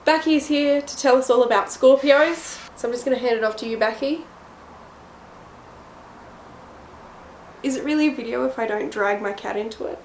Becky is here to tell us all about Scorpios, so I'm just going to hand it off to you, Becky. Is it really a video if I don't drag my cat into it?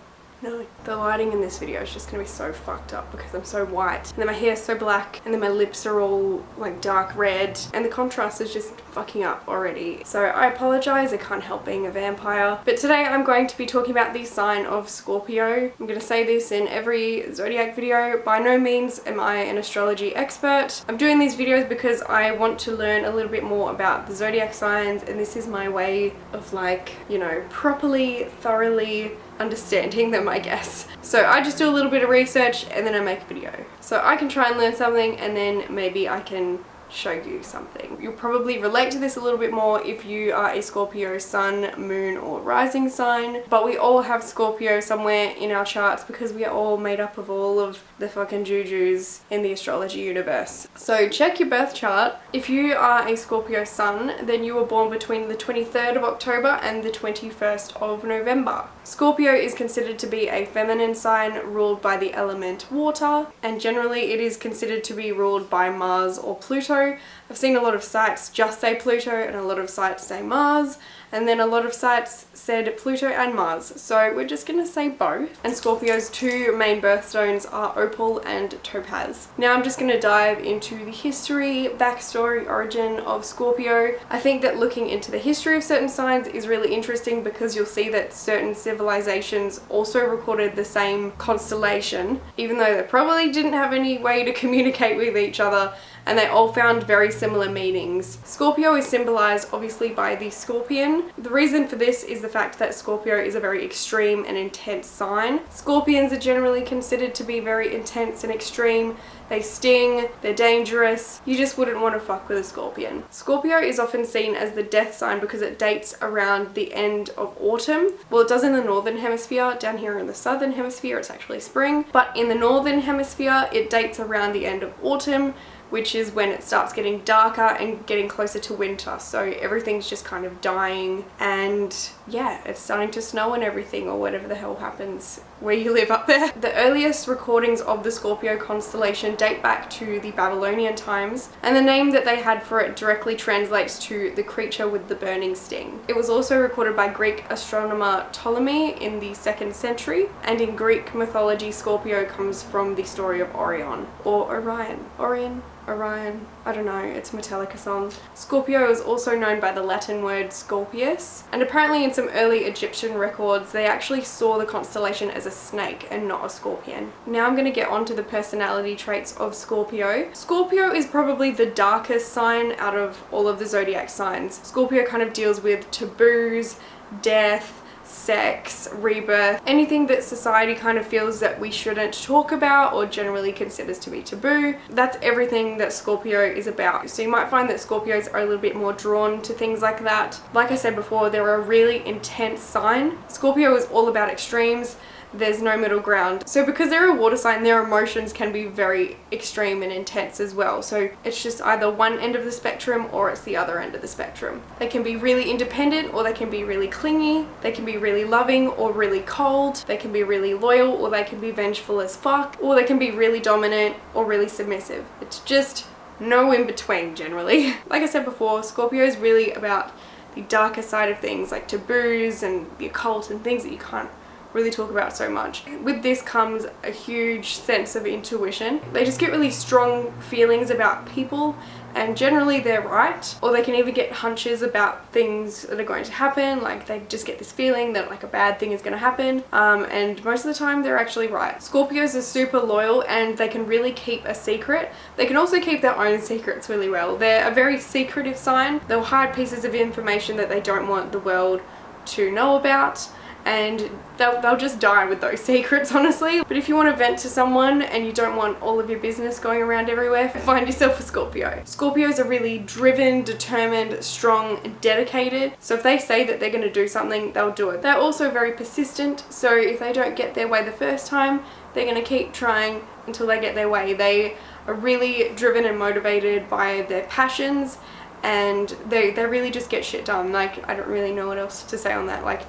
No. The lighting in this video is just going to be so fucked up because I'm so white. And then my hair's so black and then my lips are all like dark red and the contrast is just fucking up already. So I apologize, I can't help being a vampire. But today I'm going to be talking about the sign of Scorpio. I'm going to say this in every zodiac video. By no means am I an astrology expert. I'm doing these videos because I want to learn a little bit more about the zodiac signs, and this is my way of, like, you know, properly, thoroughly understanding them, I guess. So I just do a little bit of research and then I make a video. So I can try and learn something and then maybe I can show you something. You'll probably relate to this a little bit more if you are a Scorpio sun, moon or rising sign, but we all have Scorpio somewhere in our charts because we are all made up of all of the fucking jujus in the astrology universe. So check your birth chart. If you are a Scorpio sun, then you were born between the 23rd of October and the 21st of November. Scorpio is considered to be a feminine sign ruled by the element water, and generally it is considered to be ruled by Mars or Pluto. I've seen a lot of sites just say Pluto and a lot of sites say Mars, and then a lot of sites said Pluto and Mars, so we're just gonna say both. And Scorpio's two main birthstones are opal and topaz. Now I'm just gonna dive into the history, backstory, origin of Scorpio. I think that looking into the history of certain signs is really interesting because you'll see that certain civilizations also recorded the same constellation, even though they probably didn't have any way to communicate with each other, and they all found very similar meanings. Scorpio is symbolized obviously by the scorpion. The reason for this is the fact that Scorpio is a very extreme and intense sign. Scorpions are generally considered to be very intense and extreme. They sting, they're dangerous. You just wouldn't want to fuck with a scorpion. Scorpio is often seen as the death sign because it dates around the end of autumn. Well, it does in the northern hemisphere. Down here in the southern hemisphere it's actually spring, but in the northern hemisphere it dates around the end of autumn, which is when it starts getting darker and getting closer to winter. So everything's just kind of dying and yeah, it's starting to snow and everything, or whatever the hell happens where you live up there. The earliest recordings of the Scorpio constellation date back to the Babylonian times, and the name that they had for it directly translates to the creature with the burning sting. It was also recorded by Greek astronomer Ptolemy in the 2nd century, and in Greek mythology Scorpio comes from the story of Orion, or Orion. Orion, I don't know, it's a Metallica song. Scorpio is also known by the Latin word Scorpius, and apparently in some early Egyptian records they actually saw the constellation as a snake and not a scorpion. Now I'm going to get on to the personality traits of Scorpio. Scorpio is probably the darkest sign out of all of the zodiac signs. Scorpio kind of deals with taboos, death, sex, rebirth, anything that society kind of feels that we shouldn't talk about or generally considers to be taboo. That's everything that Scorpio is about. So you might find that Scorpios are a little bit more drawn to things like that. Like I said before, they're a really intense sign. Scorpio is all about extremes. There's no middle ground. So because they're a water sign, their emotions can be very extreme and intense as well. So it's just either one end of the spectrum or it's the other end of the spectrum. They can be really independent or they can be really clingy. They can be really loving or really cold. They can be really loyal or they can be vengeful as fuck. Or they can be really dominant or really submissive. It's just no in between generally. Like I said before, Scorpio is really about the darker side of things, like taboos and the occult and things that you can't really talk about so much. With this comes a huge sense of intuition. They just get really strong feelings about people, and generally they're right, or they can even get hunches about things that are going to happen. Like they just get this feeling that like a bad thing is going to happen, and most of the time they're actually right. Scorpios are super loyal and they can really keep a secret. They can also keep their own secrets really well. They're a very secretive sign. They'll hide pieces of information that they don't want the world to know about, and they'll just die with those secrets, honestly. But if you want to vent to someone and you don't want all of your business going around everywhere, find yourself a Scorpio. Scorpios are really driven, determined, strong, and dedicated. So if they say that they're going to do something, they'll do it. They're also very persistent. So if they don't get their way the first time, they're going to keep trying until they get their way. They are really driven and motivated by their passions, and they really just get shit done. Like, I don't really know what else to say on that. Like,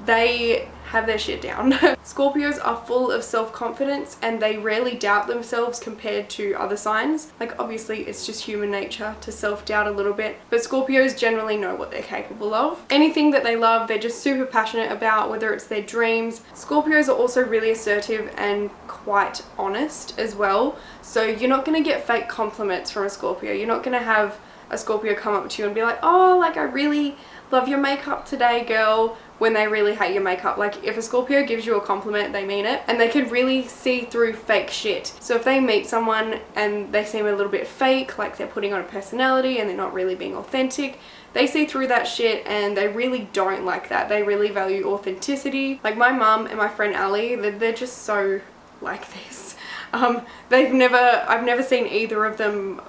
they have their shit down. Scorpios are full of self-confidence and they rarely doubt themselves compared to other signs. Like obviously it's just human nature to self-doubt a little bit, but Scorpios generally know what they're capable of. Anything that they love, they're just super passionate about, whether it's their dreams. Scorpios are also really assertive and quite honest as well. So you're not going to get fake compliments from a Scorpio. You're not going to have a Scorpio come up to you and be like, oh, like I really love your makeup today, girl, when they really hate your makeup. Like if a Scorpio gives you a compliment, they mean it, and they can really see through fake shit. So if they meet someone and they seem a little bit fake, like they're putting on a personality and they're not really being authentic, they see through that shit and they really don't like that. They really value authenticity. Like my mum and my friend Ali, they're just so like this. I've never seen either of them,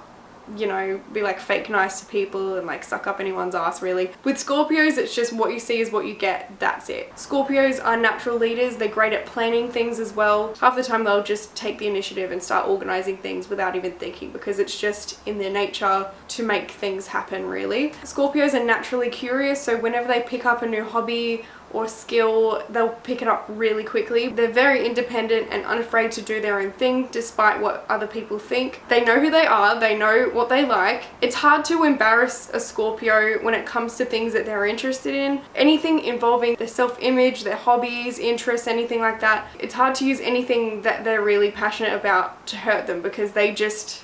you know, be like fake nice to people and like suck up anyone's ass really. With Scorpios, it's just what you see is what you get, that's it. Scorpios are natural leaders, they're great at planning things as well. Half the time they'll just take the initiative and start organizing things without even thinking, because it's just in their nature to make things happen really. Scorpios are naturally curious, so whenever they pick up a new hobby or skill, they'll pick it up really quickly. They're very independent and unafraid to do their own thing despite what other people think. They know who they are, they know what they like. It's hard to embarrass a Scorpio when it comes to things that they're interested in. Anything involving their self-image, their hobbies, interests, anything like that. It's hard to use anything that they're really passionate about to hurt them, because they just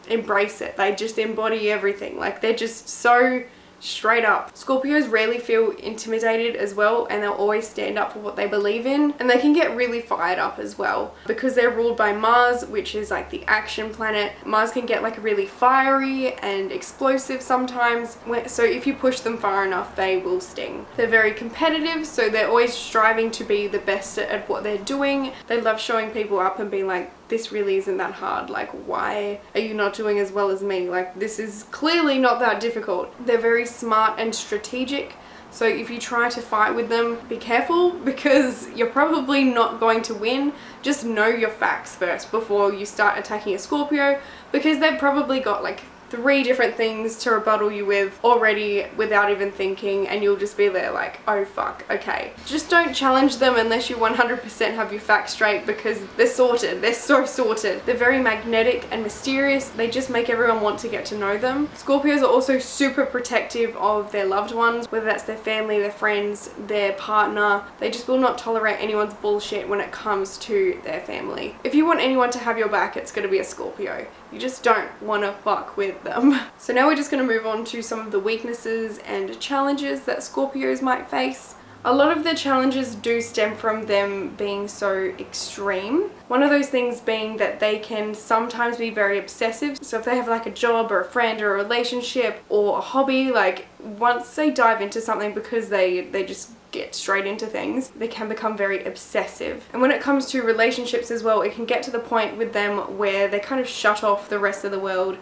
embrace it. They just embody everything. Like they're just so straight up. Scorpios rarely feel intimidated as well, and they'll always stand up for what they believe in, and they can get really fired up as well because they're ruled by Mars, which is like the action planet. Mars can get like really fiery and explosive sometimes, so if you push them far enough they will sting. They're very competitive, so they're always striving to be the best at what they're doing. They love showing people up and being like, this really isn't that hard, like why are you not doing as well as me, like this is clearly not that difficult. They're very smart and strategic, so if you try to fight with them, be careful because you're probably not going to win. Just know your facts first before you start attacking a Scorpio, because they've probably got like 3 different things to rebuttal you with already without even thinking, and you'll just be there like, oh fuck, okay. Just don't challenge them unless you 100% have your facts straight, because they're sorted. They're so sorted. They're very magnetic and mysterious. They just make everyone want to get to know them. Scorpios are also super protective of their loved ones, whether that's their family, their friends, their partner. They just will not tolerate anyone's bullshit when it comes to their family. If you want anyone to have your back, it's going to be a Scorpio. You just don't want to fuck with them. So now we're just going to move on to some of the weaknesses and challenges that Scorpios might face. A lot of their challenges do stem from them being so extreme. One of those things being that they can sometimes be very obsessive. So if they have like a job or a friend or a relationship or a hobby, like once they dive into something, because they just get straight into things, they can become very obsessive. And when it comes to relationships as well, it can get to the point with them where they kind of shut off the rest of the world,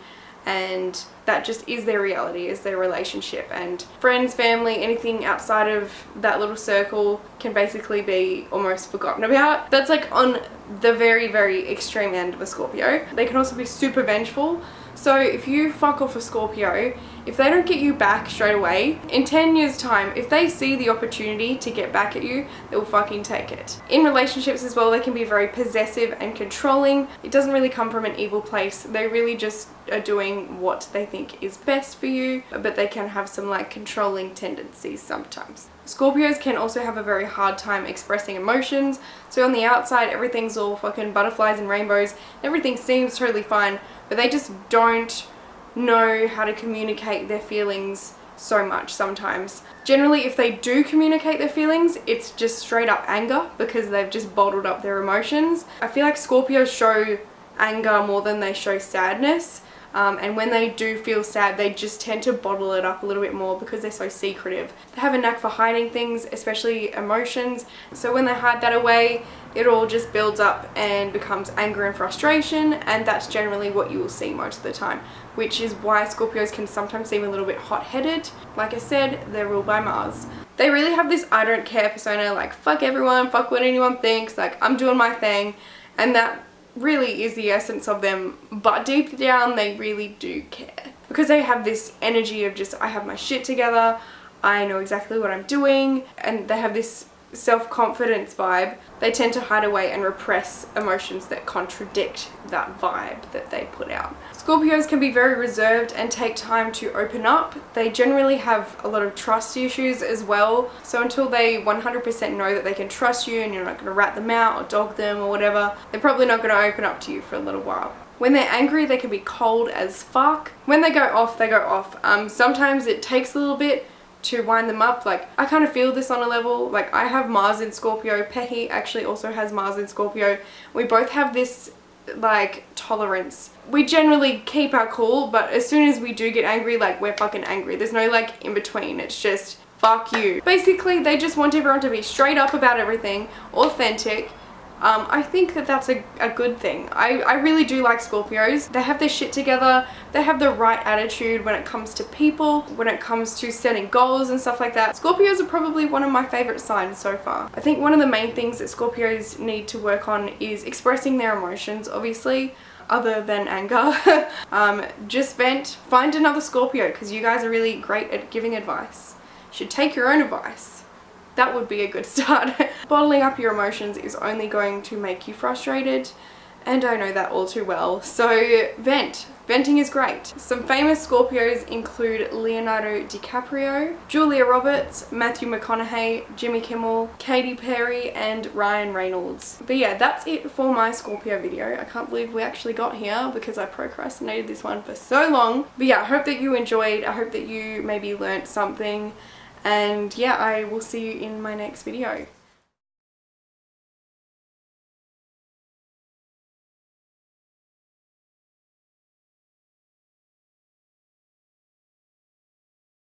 and that just is their reality, is their relationship. And friends, family, anything outside of that little circle can basically be almost forgotten about. That's like on the very, very extreme end of a Scorpio. They can also be super vengeful. So if you fuck off a Scorpio, if they don't get you back straight away, in 10 years time, if they see the opportunity to get back at you, they'll fucking take it. In relationships as well, they can be very possessive and controlling. It doesn't really come from an evil place. They really just are doing what they think is best for you, but they can have some like controlling tendencies sometimes. Scorpios can also have a very hard time expressing emotions. So on the outside, everything's all fucking butterflies and rainbows. Everything seems totally fine, but they just don't know how to communicate their feelings so much sometimes. Generally, if they do communicate their feelings, it's just straight up anger because they've just bottled up their emotions. I feel like Scorpios show anger more than they show sadness. And when they do feel sad, they just tend to bottle it up a little bit more because they're so secretive. They have a knack for hiding things, especially emotions. So when they hide that away, it all just builds up and becomes anger and frustration, and that's generally what you will see most of the time, which is why Scorpios can sometimes seem a little bit hot-headed. Like I said, they're ruled by Mars. They really have this I don't care persona, like fuck everyone, fuck what anyone thinks, like I'm doing my thing, and that really is the essence of them, but deep down they really do care, because they have this energy of just, I have my shit together, I know exactly what I'm doing, and they have this self-confidence vibe. They tend to hide away and repress emotions that contradict that vibe that they put out. Scorpios can be very reserved and take time to open up. They generally have a lot of trust issues as well, so until they 100% know that they can trust you and you're not going to rat them out or dog them or whatever, they're probably not going to open up to you for a little while. When they're angry, they can be cold as fuck. When they go off, they go off. Sometimes it takes a little bit to wind them up. Like, I kind of feel this on a level. Like, I have Mars in Scorpio. Pehi actually also has Mars in Scorpio. We both have this like tolerance. We generally keep our cool, but as soon as we do get angry, like, we're fucking angry. There's no like in between. It's just fuck you. Basically, they just want everyone to be straight up about everything, authentic. I think that that's a good thing. I really do like Scorpios. They have their shit together. They have the right attitude when it comes to people, when it comes to setting goals and stuff like that. Scorpios are probably one of my favorite signs so far. I think one of the main things that Scorpios need to work on is expressing their emotions, obviously, other than anger. Just vent. Find another Scorpio, because you guys are really great at giving advice. You should take your own advice. That would be a good start. Bottling up your emotions is only going to make you frustrated, and I know that all too well. So vent. Venting is great. Some famous Scorpios include Leonardo DiCaprio, Julia Roberts, Matthew McConaughey, Jimmy Kimmel, Katy Perry, and Ryan Reynolds. But yeah, that's it for my Scorpio video. I can't believe we actually got here because I procrastinated this one for so long. But yeah, I hope that you enjoyed. I hope that you maybe learnt something. And yeah, I will see you in my next video.